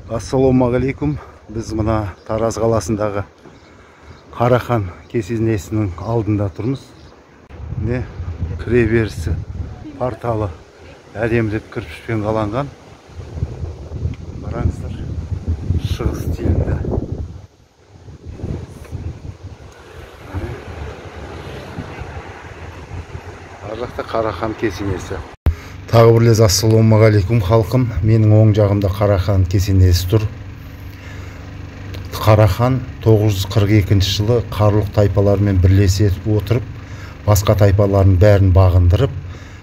Ассалаумағалейкум. Біз мына Тараз қаласындағы Қарахан кесенесінің алдында тұрмыз. Не кіреберісі, порталы әдемілеп кірпішпен қаланған. Қараңыздар, шығыс стилінде. Ар жақта Қарахан кесенесі. Тағы бір лез ассалаумағалейкум халқым. Менің оң жағымда Қарахан кесенесі тұр. Қарахан 942 жылы Қарлұқ тайпаларымен бірлесе отырып, басқа тайпалардың бәрін бағындырып,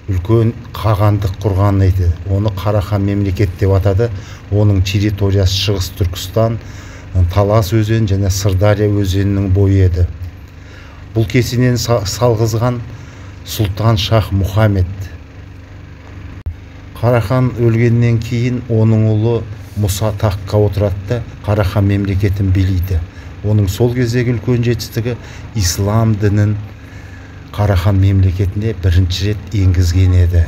үлкен қағандық құрған еді. Оны Қарахан мемлекет деп атады. Оның территориясы Шығыс Түркістан, Талас өзені және Сырдария өзенінің бойы еді. Бұл кесенені салғызған Сұлтан Шах Мұхаммед. Қарахан өлгеннен кейін оның ұлы Мұса таққа отырады, Қарахан мемлекетін билейді. Оның сол кездегі үлкен жетістігі ислам дінін Қарахан мемлекетіне бірінші рет енгізген еді.